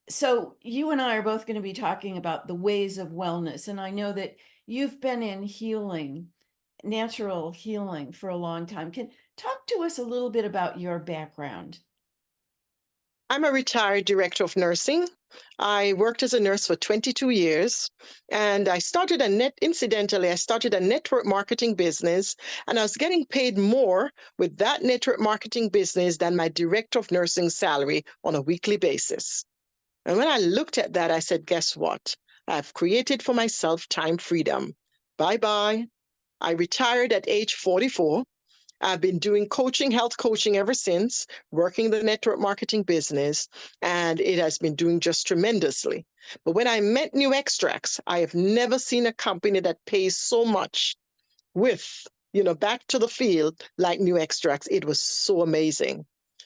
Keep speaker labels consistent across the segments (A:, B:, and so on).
A: So you and I are both going to be talking about the ways of wellness. And I know that you've been in healing, natural healing for a long time. Can talk to us a little bit about your background.
B: I'm a retired director of nursing. I worked as a nurse for 22 years and I started a network marketing business and I was getting paid more with that network marketing business than my director of nursing salary on a weekly basis. And when I looked at that, I said, guess what? I've created for myself time freedom. Bye bye. I retired at age 44. I've been doing coaching, health coaching ever since, working the network marketing business, and it has been doing just tremendously. But when I met New Extracts, I have never seen a company that pays so much with, back to the field like New Extracts. It was so amazing.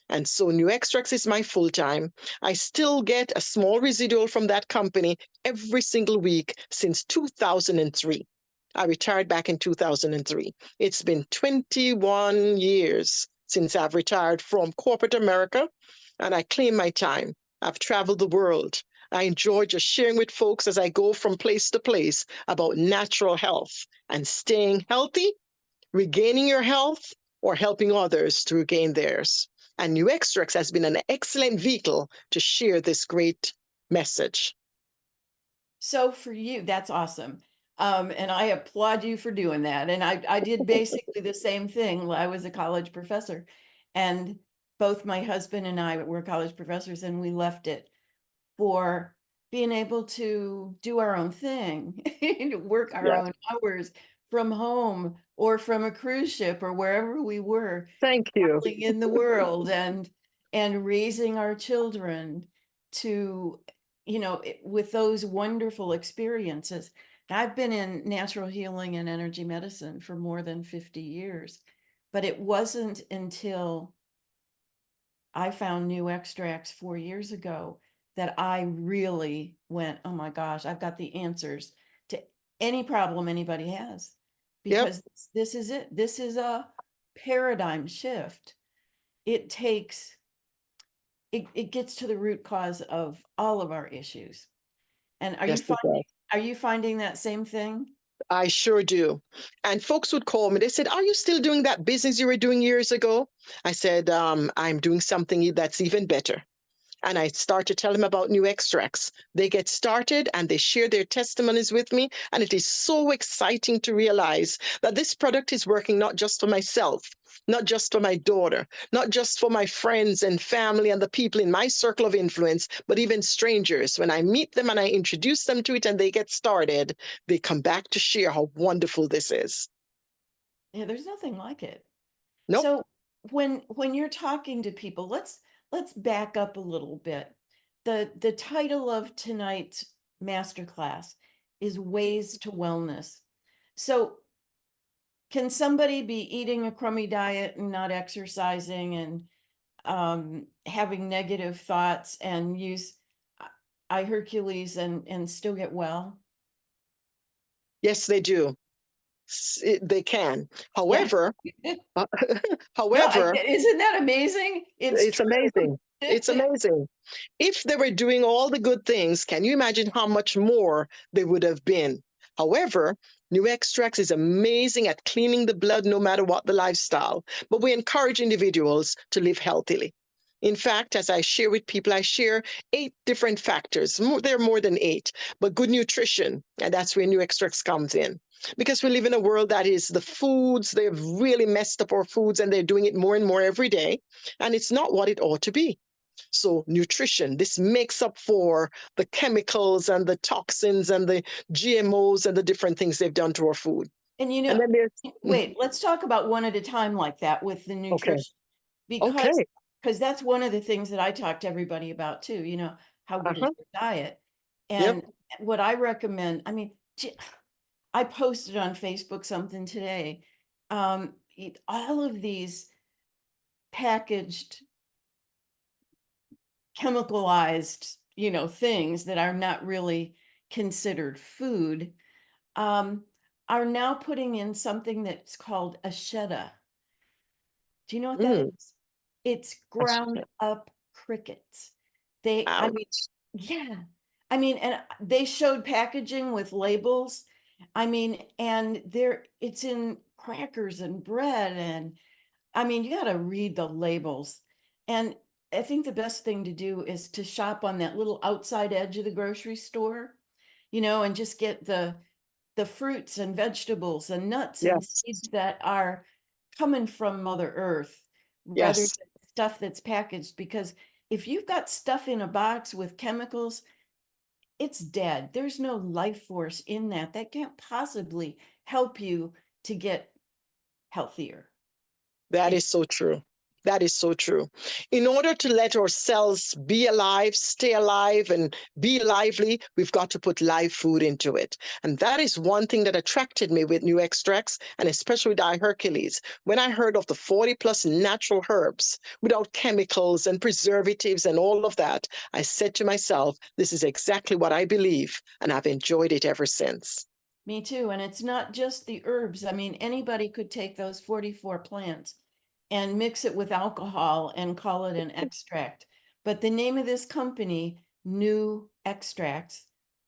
B: And so New Extracts is my full time. I still get a small residual from that company every single week since 2003. I retired back in 2003. It's been 21 years since I've retired from corporate America, and I claim my time. I've traveled the world. I enjoy just sharing with folks as I go from place to place about natural health and staying healthy, regaining your health, or helping others to regain theirs. And New Extracts has been an excellent vehicle to share this great message.
A: So for you, that's awesome. And I applaud you for doing that. And I did basically the same thing. I was a college professor, and both my husband and I were college professors, and we left it for being able to do our own thing, to work our
B: Yeah.
A: own hours from home or from a cruise ship or wherever we were
B: Thank you.
A: traveling in the world and raising our children to, with those wonderful experiences. I've been in natural healing and energy medicine for more than 50 years, but it wasn't until I found new extracts 4 years ago that I really went, oh my gosh, I've got the answers to any problem anybody has.
B: Yep.
A: Because this is it. This is a paradigm shift. It takes, it gets to the root cause of all of our issues. And
B: Yes, it does.
A: are you finding that same thing?
B: I sure do. And folks would call me. They said, are you still doing that business you were doing years ago? I said, I'm doing something that's even better. And I start to tell them about New Extracts. They get started and they share their testimonies with me. And it is so exciting to realize that this product is working not just for myself, not just for my daughter, not just for my friends and family and the people in my circle of influence, but even strangers. When I meet them and I introduce them to it and they get started, they come back to share how wonderful this is.
A: Yeah, there's nothing like it.
B: Nope.
A: So when you're talking to people, let's back up a little bit. The title of tonight's masterclass is Ways to Wellness. So can somebody be eating a crummy diet and not exercising and having negative thoughts and use Hercules and still get well?
B: Yes, they do. They can.
A: Yeah.
B: However, uh,
A: No,
B: however,
A: isn't that amazing? It's
B: it's
A: true.
B: amazing. It's amazing. If they were doing all the good things, can you imagine how much more they would have been? However, New Extracts is amazing at cleaning the blood no matter what the lifestyle, but we encourage individuals to live healthily. In fact, as I share with people, I share 8 different factors. There are more than 8, but good nutrition, and that's where New Extracts comes in. Because we live in a world that is the foods, they've really messed up our foods and they're doing it more and more every day and it's not what it ought to be. So, nutrition, this makes up for the chemicals and the toxins and the GMOs and the different things they've done to our food.
A: And
B: And then there's,
A: wait, let's talk about one at a time like that with the
B: okay,
A: nutrition, because
B: okay,
A: that's one of the things that I talk to everybody about too, how good is
B: uh-huh,
A: your diet?
B: yep,
A: And what I recommend, I mean, I posted on Facebook something today. All of these packaged, chemicalized, things that are not really considered food, um, are now putting in something that's called asheta. Do you know what that
B: mm,
A: is? It's
B: I
A: ground up crickets. I mean,
B: ouch.
A: Yeah. I mean, and they showed packaging with labels. I mean, and it's in crackers and bread. And I mean, you got to read the labels. And I think the best thing to do is to shop on that little outside edge of the grocery store, and just get the fruits and vegetables and nuts and
B: Yes,
A: seeds that are coming from Mother Earth rather
B: yes.
A: than stuff that's packaged. Because if you've got stuff in a box with chemicals, it's dead. There's no life force in that. That can't possibly help you to get healthier.
B: That
A: It
B: is so true. That is so true. In order to let our cells be alive, stay alive, and be lively, we've got to put live food into it. And that is one thing that attracted me with new extracts, and especially with Hercules. When I heard of the 40 plus natural herbs without chemicals and preservatives and all of that, I said to myself, this is exactly what I believe, and I've enjoyed it ever since.
A: Me too. And it's not just the herbs. I mean, anybody could take those 44 plants and mix it with alcohol and call it an extract. But the name of this company, New Extracts,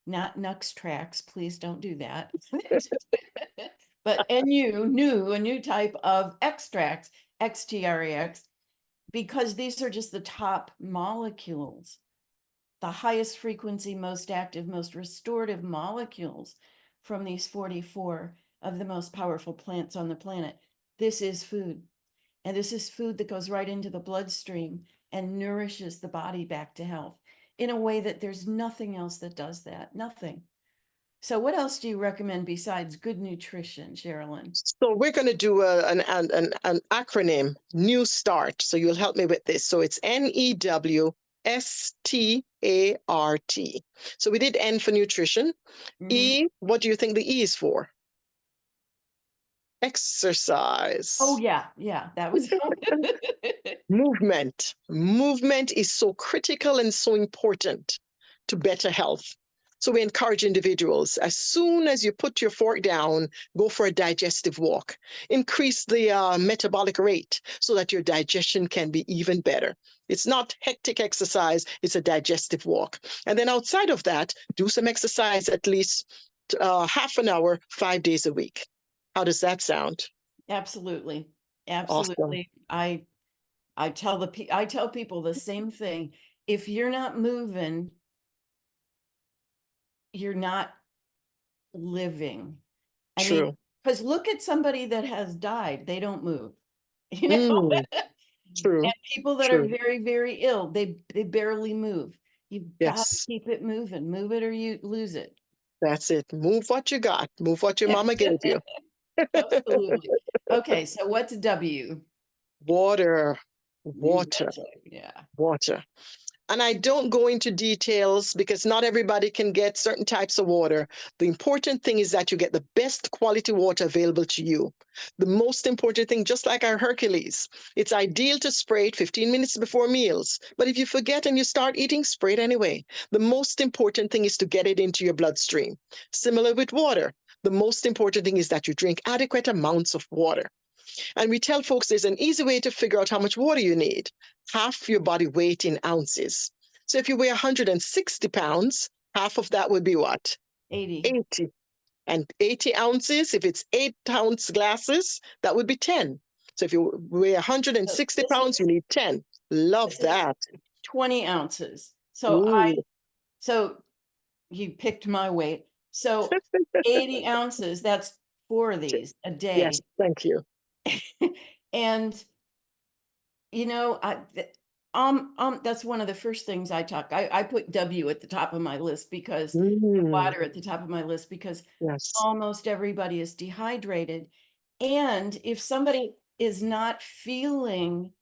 A: not Nuxtrax, please don't do that. But a new type of extracts, XTREX, because these are just the top molecules, the highest frequency, most active, most restorative molecules from these 44 of the most powerful plants on the planet. This is food. And this is food that goes right into the bloodstream and nourishes the body back to health in a way that there's nothing else that does that. Nothing. So, what else do you recommend besides good nutrition, Sherolin?
B: So we're going to do an acronym, New Start. So you'll help me with this. So it's NEWSTART. So we did N for nutrition.
A: Mhm.
B: E, what do you think the E is for?
A: Oh,
B: Exercise.
A: yeah. Yeah. That was.
B: Movement. Movement is so critical and so important to better health. So we encourage individuals, as soon as you put your fork down, go for a digestive walk. Increase the metabolic rate so that your digestion can be even better. It's not hectic exercise, it's a digestive walk. And then outside of that, do some exercise at least half an hour, 5 days a week. How does that sound?
A: Absolutely.
B: Awesome.
A: Absolutely. I tell people the same thing. If you're not moving, you're not living. I mean,
B: True.
A: because look at somebody that has died, they don't move. You know,
B: Mm, true.
A: and people that are
B: True.
A: very, very ill, they barely move. You've got to
B: Yes,
A: keep it moving. Move it or you lose it.
B: that's it. Move what you got. Move what your
A: Yeah,
B: mama gave you.
A: absolutely. Okay, so what's W?
B: Water, water,
A: That's right. Yeah.
B: water. And I don't go into details because not everybody can get certain types of water. The important thing is that you get the best quality water available to you. The most important thing, just like our Hercules, it's ideal to spray it 15 minutes before meals. But if you forget and you start eating, spray it anyway. The most important thing is to get it into your bloodstream. Similar with water. The most important thing is that you drink adequate amounts of water. And we tell folks there's an easy way to figure out how much water you need. Half your body weight in ounces. So if you weigh 160 pounds, half of that would be what?
A: 80.
B: 80. And 80 ounces, if it's 8 ounce glasses, that would be 10. So if you weigh
A: So
B: 160 pounds, you need 10. Love
A: this is
B: that.
A: 20 ounces.
B: Ooh,
A: So you picked my weight. So 80 ounces, that's four of these a
B: yes,
A: day.
B: thank you.
A: And you know, that's one of the first things I talk. I put W at the top of my list because
B: Mm,
A: water at the top of my list because
B: yes.
A: almost everybody is dehydrated. And if somebody is not feeling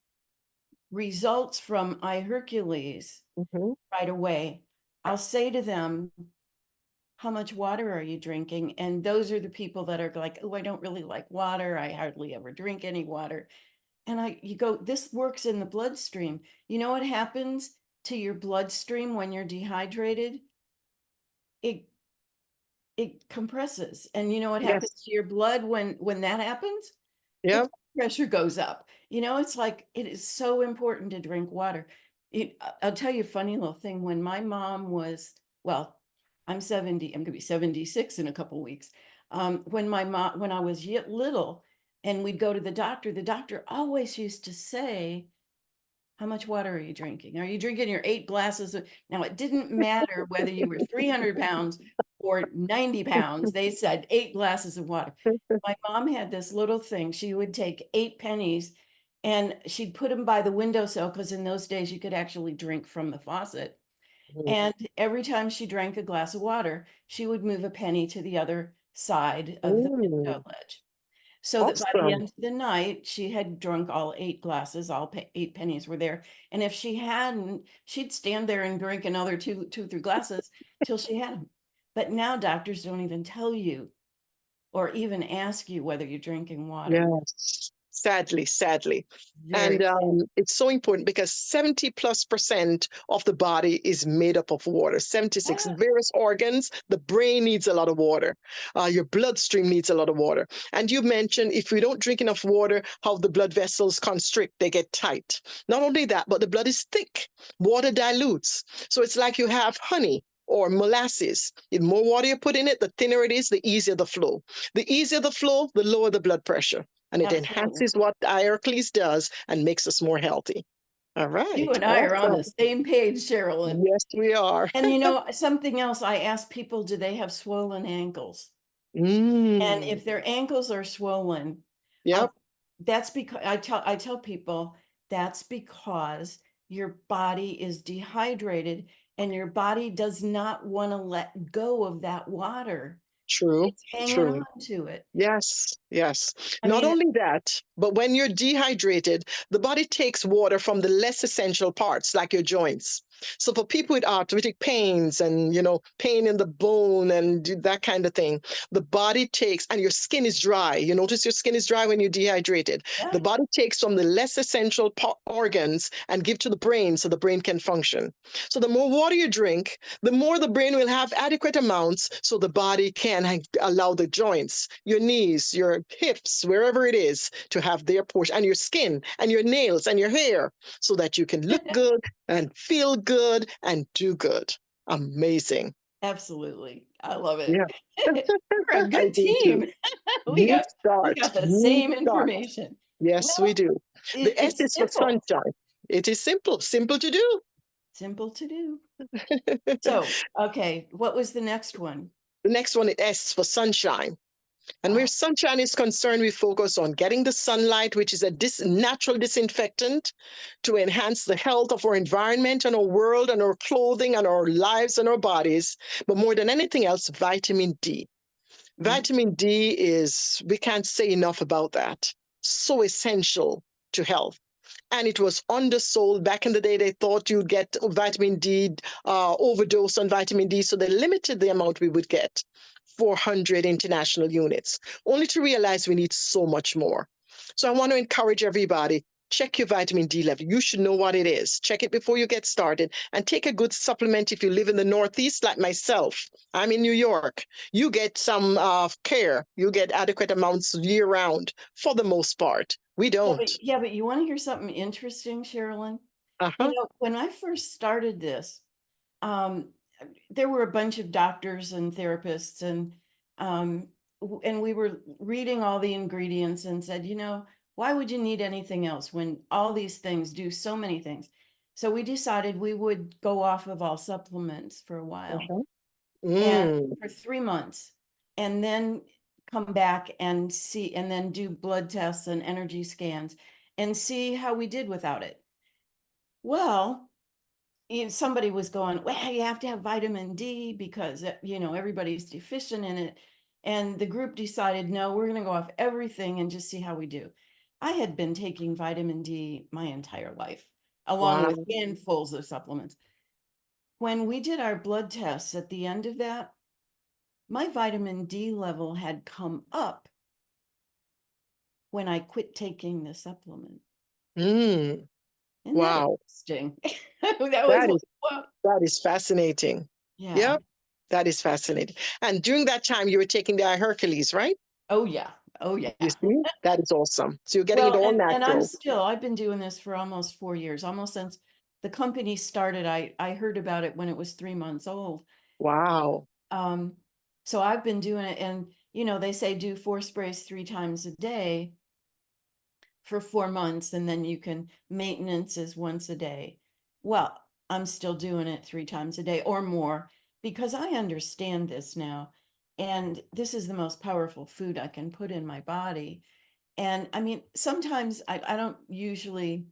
A: results from Hercules
B: Hmm.
A: right away, I'll say to them, how much water are you drinking? And those are the people that are like, oh, I don't really like water. I hardly ever drink any water. And you go, this works in the bloodstream. You know what happens to your bloodstream when you're dehydrated? It it compresses. And you know what happens
B: Yes.
A: to your blood when that happens? The
B: Yeah.
A: blood pressure goes up. It's like it is so important to drink water. I'll tell you a funny little thing. When my mom was, well, I'm 70, I'm gonna be 76 in a couple weeks. When I was yet little and we'd go to the doctor always used to say, how much water are you drinking? Are you drinking your 8 glasses of— now, it didn't matter whether you were 300 pounds or 90 pounds, they said 8 glasses of water. My mom had this little thing, she would take 8 pennies and she'd put them by the windowsill, because in those days you could actually drink from the faucet,
B: Mhm.
A: and every time she drank a glass of water, she would move a penny to the other side of the window
B: Mm,
A: ledge. So that by the
B: awesome.
A: end of the night, she had drunk all 8 glasses, 8 pennies were there, and if she hadn't, she'd stand there and drink another 2 or 3 glasses till she had them. But now doctors don't even tell you or even ask you whether you're drinking water.
B: Yes, sadly, sadly.
A: Very
B: And
A: sad.
B: it's so important because 70+% of the body is made up of water. 76
A: Ah,
B: various organs. The brain needs a lot of water. Your bloodstream needs a lot of water. And you mentioned if we don't drink enough water, how the blood vessels constrict, they get tight. Not only that, but the blood is thick. Water dilutes. So it's like you have honey or molasses. The more water you put in it, the thinner it is, the easier the flow. The easier the flow, the lower the blood pressure. And it
A: absolutely.
B: enhances what Iocles does and makes us more healthy. All
A: You
B: right.
A: and I are on the
B: Awesome.
A: same page, Sherolin.
B: Yes, we are.
A: And, something else, I ask people, do they have swollen ankles? And
B: Mm.
A: if their ankles are swollen,
B: Yep.
A: I'll that's because I tell people that's because your body is dehydrated and your body does not want to let go of that water.
B: True.
A: It's hanging
B: True.
A: on to it.
B: Yes, yes.
A: I
B: Not
A: mean,
B: only that, but when you're dehydrated, the body takes water from the less essential parts, like your joints. So for people with arthritic pains and, pain in the bone and that kind of thing, the body takes, and your skin is dry. You notice your skin is dry when you're dehydrated.
A: yeah,
B: The body takes from the less essential organs and give to the brain so the brain can function. So the more water you drink, the more the brain will have adequate amounts so the body can allow the joints, your knees, your hips, wherever it is, to have their portion, and your skin, and your nails, and your hair, so that you can look good and feel good and do good. Amazing.
A: absolutely. I love it.
B: Yeah,
A: We're a
B: I
A: good
B: do too.
A: team. We
B: You
A: got we
B: start.
A: got the
B: You
A: same
B: start.
A: information.
B: Yes, we
A: Well,
B: do. The S
A: it's
B: is for
A: simple.
B: sunshine. It is simple, simple to do.
A: Simple to do. So, okay, what was the next one?
B: The next one is S for sunshine. And where
A: Oh,
B: sunshine is concerned, we focus on getting the sunlight, which is a natural disinfectant, to enhance the health of our environment and our world and our clothing and our lives and our bodies. But more than anything else, vitamin D.
A: mhm.
B: Vitamin D is, we can't say enough about that. So essential to health. And it was undersold back in the day. They thought you'd get vitamin D, overdose on vitamin D, so they limited the amount we would get, 400 international units, only to realize we need so much more. So I want to encourage everybody, check your vitamin D level. You should know what it is. Check it before you get started, and take a good supplement. If you live in the Northeast, like myself, I'm in New York, you get some care. You get adequate amounts year round for the most part. We don't.
A: Yeah, but you wanna hear something interesting, Sherilyn?
B: Uh-huh.
A: When I first started this, um, there were a bunch of doctors and therapists and we were reading all the ingredients and said, why would you need anything else when all these things do so many things? So we decided we would go off of all supplements for a while
B: Uh-huh.
A: and
B: Mm.
A: for 3 months, and then come back and see, and then do blood tests and energy scans and see how we did without it. Well, somebody was going, well, you have to have vitamin D because, everybody's deficient in it. And the group decided, no, we're going to go off everything and just see how we do. I had been taking vitamin D my entire life, along
B: Wow.
A: with handfuls of supplements. When we did our blood tests at the end of that, my vitamin D level had come up when I quit taking the supplement.
B: Mm.
A: Isn't that
B: Wow.
A: interesting? That was
B: That
A: like,
B: is
A: whoa.
B: that is fascinating.
A: Yeah.
B: Yep. That is fascinating. And during that time, you were taking the Hercules, right?
A: Oh, yeah. Oh,
B: You
A: yeah.
B: see? That is awesome. So you're getting it
A: Well,
B: all
A: and
B: natural.
A: I've been doing this for almost 4 years, almost since the company started, I heard about it when it was 3 months old.
B: Wow.
A: Um, so I've been doing it, and they say do 4 sprays 3 times a day for 4 months, and then you can maintenance is once a day. Well, I'm still doing it 3 times a day or more because I understand this now. And this is the most powerful food I can put in my body. And I mean, sometimes I don't usually,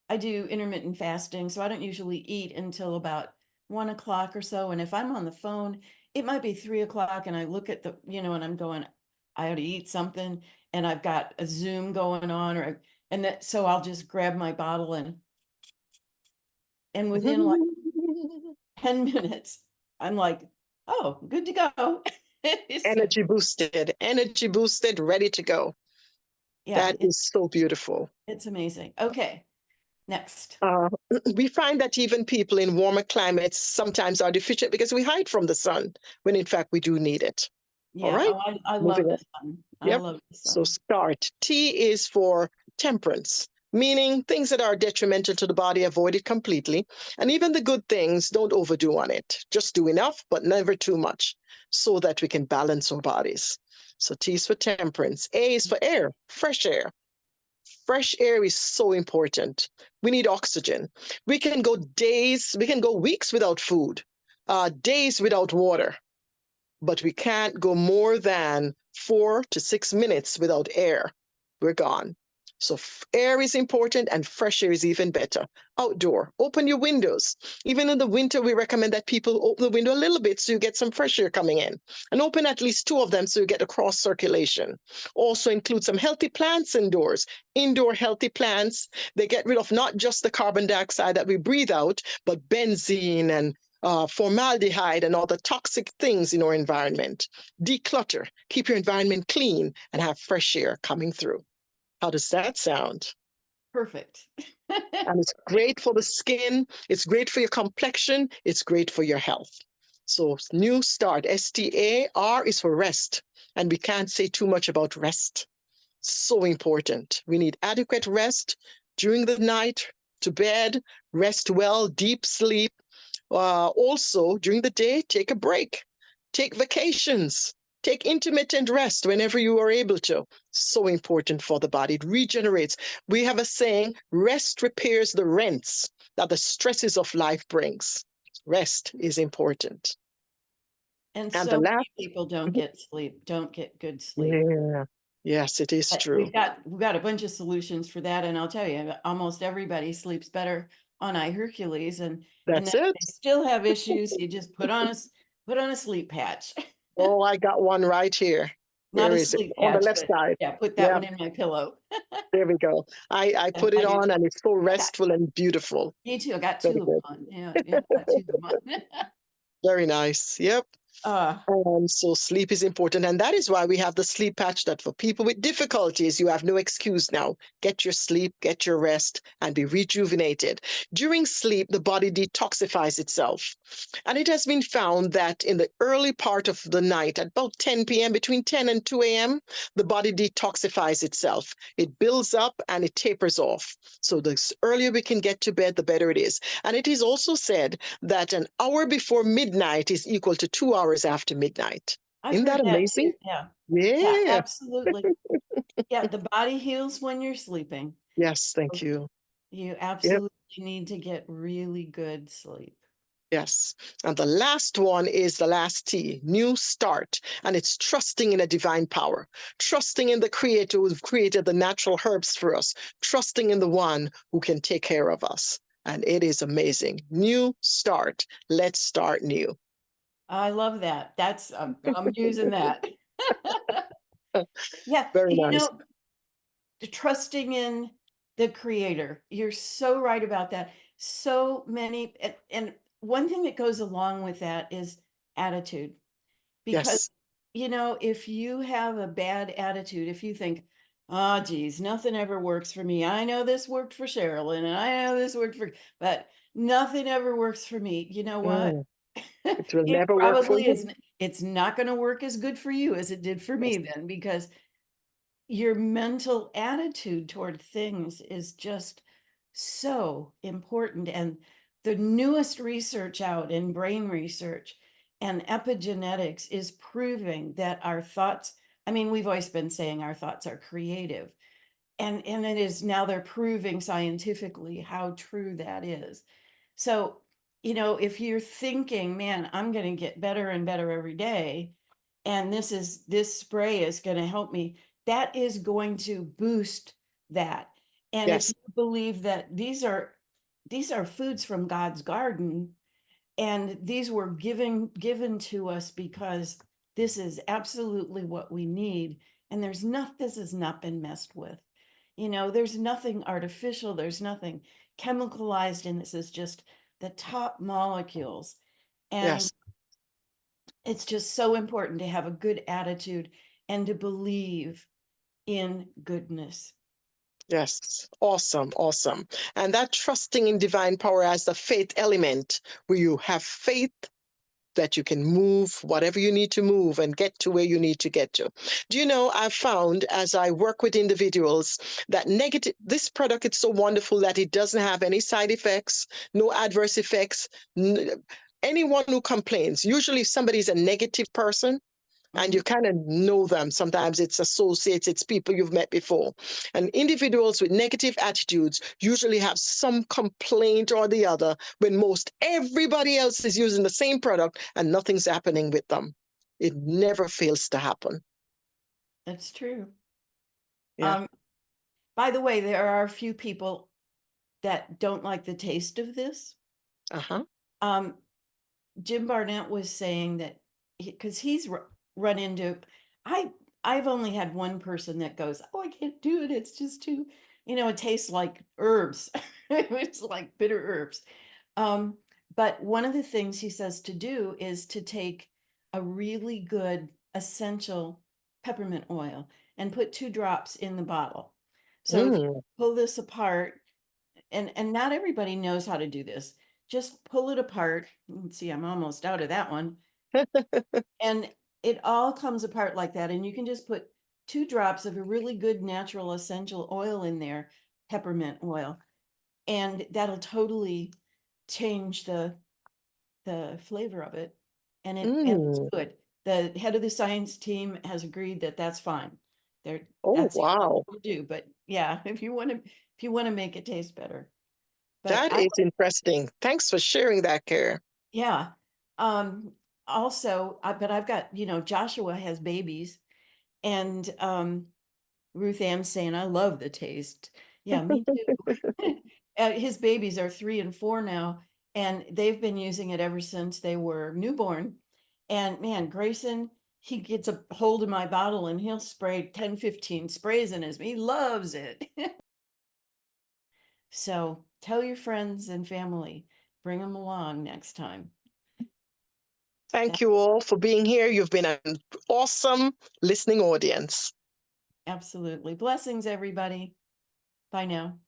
A: I do intermittent fasting, so I don't usually eat until about 1 o'clock or so. And if I'm on the phone, it might be 3 o'clock, and I look at and I'm going, I ought to eat something, and I've got a Zoom going on, and that, so I'll just grab my bottle and within like 10 minutes, I'm like, oh, good to go. So,
B: Energy boosted, ready to go.
A: yeah,
B: That is so beautiful.
A: it's amazing. Okay, next.
B: Uh, we find that even people in warmer climates sometimes are deficient because we hide from the sun when in fact we do need it. All
A: Yeah.
B: right,
A: Oh, I
B: moving
A: love
B: on.
A: the sun. I
B: Yep.
A: love the
B: So
A: sun.
B: start. T is for temperance, meaning things that are detrimental to the body, avoid it completely. And even the good things, don't overdo on it. Just do enough, but never too much, so that we can balance our bodies. So T is for temperance. A is for air, fresh air. Fresh air is so important. We need oxygen. We can go days, we can go weeks without food, days without water, but we can't go more than 4 to 6 minutes without air. We're gone. So air is important, and fresh air is even better. Outdoor, open your windows. Even in the winter, we recommend that people open the window a little bit so you get some fresh air coming in, and open at least two of them so you get a cross circulation. Also include some healthy plants indoors. Indoor healthy plants, they get rid of not just the carbon dioxide that we breathe out, but benzene and formaldehyde and all the toxic things in our environment. Declutter, keep your environment clean, and have fresh air coming through. How does that sound?
A: Perfect.
B: And it's great for the skin, it's great for your complexion, it's great for your health. So, new start, STAR is for rest. And we can't say too much about rest. So important. We need adequate rest during the night, to bed, rest well, deep sleep. Also, during the day, take a break, take vacations, take intermittent rest whenever you are able to. So important for the body. It regenerates. We have a saying, rest repairs the rents that the stresses of life brings. Rest is important.
A: And
B: And the
A: so
B: last,
A: many people don't get sleep, don't get good sleep.
B: yeah, yes, it is
A: But
B: true.
A: we've got a bunch of solutions for that, and I'll tell you, almost everybody sleeps better on iHercules, and
B: That's
A: then if
B: it.
A: they still have issues, you just put on a sleep patch.
B: Oh, I got one right here.
A: Not
B: Where
A: a
B: is it?
A: sleep
B: On the
A: patch,
B: left
A: but
B: side.
A: yeah, put that
B: Yeah,
A: one in my pillow.
B: there we go. I put it
A: I do
B: on,
A: too.
B: and it's so
A: I got
B: restful and beautiful.
A: me too. I got
B: Very
A: two of them
B: good.
A: on. Yeah, yeah, got two of them on.
B: Very nice. Yep.
A: uh
B: So sleep is important. And that is why we have the sleep patch, that for people with difficulties, you have no excuse now. Get your sleep, get your rest, and be rejuvenated. During sleep, the body detoxifies itself. And it has been found that in the early part of the night, at about 10 p.m., between 10 and 2 a.m., the body detoxifies itself. It builds up and it tapers off. So the earlier we can get to bed, the better it is. And it is also said that an hour before midnight is equal to 2 hours after midnight.
A: I've
B: Isn't that
A: heard that too.
B: amazing?
A: Yeah. Yeah,
B: Yeah.
A: absolutely. Yeah, the body heals when you're sleeping.
B: Yes, thank
A: So
B: you.
A: you
B: Yep.
A: absolutely need to get really good sleep.
B: Yes. And the last one is the last T, new start. And it's trusting in a divine power, trusting in the creator who created the natural herbs for us, trusting in the one who can take care of us. And it is amazing. New start. Let's start new.
A: I love that. That's I'm using that. Yeah,
B: Very nice.
A: trusting in the creator. You're so right about that. So many, and one thing that goes along with that is attitude. Because,
B: Yes.
A: if you have a bad attitude, if you think, oh, geez, nothing ever works for me. I know this worked for Sherolin, and I know this worked for, but nothing ever works for me. You know what?
B: Mm, it will
A: It
B: never work for
A: probably
B: you.
A: isn't. It's not going to work as good for you as it did for me
B: Yes.
A: then, because your mental attitude toward things is just so important. And the newest research out in brain research and epigenetics is proving that our thoughts, I mean, we've always been saying our thoughts are creative. And it is now they're proving scientifically how true that is. So, if you're thinking, man, I'm going to get better and better every day, and this spray is going to help me, that is going to boost that. And if
B: Yes.
A: you believe that these are foods from God's garden, and these were given to us because this is absolutely what we need, and this has not been messed with. There's nothing artificial, there's nothing chemicalized, and this is just the top molecules. And
B: Yes.
A: it's just so important to have a good attitude and to believe in goodness.
B: Yes. Awesome. Awesome. And that trusting in divine power as the faith element, where you have faith that you can move whatever you need to move and get to where you need to get to. Do you know, I've found as I work with individuals that this product is so wonderful that it doesn't have any side effects, no adverse effects. Anyone who complains, usually if somebody's a negative person, and
A: Mhm.
B: you kind of know them. Sometimes it's associates, it's people you've met before. And individuals with negative attitudes usually have some complaint or the other when most everybody else is using the same product and nothing's happening with them. It never fails to happen.
A: That's true.
B: Yeah.
A: Um, by the way, there are a few people that don't like the taste of this.
B: Uh-huh.
A: Um, Jim Barnett was saying that because run into, I I've only had one person that goes, oh, I can't do it. It's just too, it tastes like herbs. It's like bitter herbs. Um, but one of the things he says to do is to take a really good essential peppermint oil and put 2 drops in the bottle. So if you
B: Mm.
A: pull this apart, and not everybody knows how to do this, just pull it apart. Let's see, I'm almost out of that one. And it all comes apart like that. And you can just put 2 drops of a really good natural essential oil in there, peppermint oil, and that'll totally change the flavor of it. And it's
B: Mm.
A: good. The head of the science team has agreed that that's fine.
B: Oh,
A: That's the only
B: wow.
A: thing to do. But yeah, if you want to make it taste better. But
B: That is interesting. Thanks for sharing that, Kare.
A: yeah. Um, Also, but I've got, Joshua has babies, and Ruth Ann's saying, I love the taste. Yeah, me too. His babies are 3 and 4 now, and they've been using it ever since they were newborn. And man, Grayson, he gets a hold of my bottle and he'll spray 10, 15 sprays in he loves it. So tell your friends and family, bring them along next time.
B: Thank you all for being here. You've been an awesome listening audience.
A: Absolutely. Blessings, everybody. Bye now.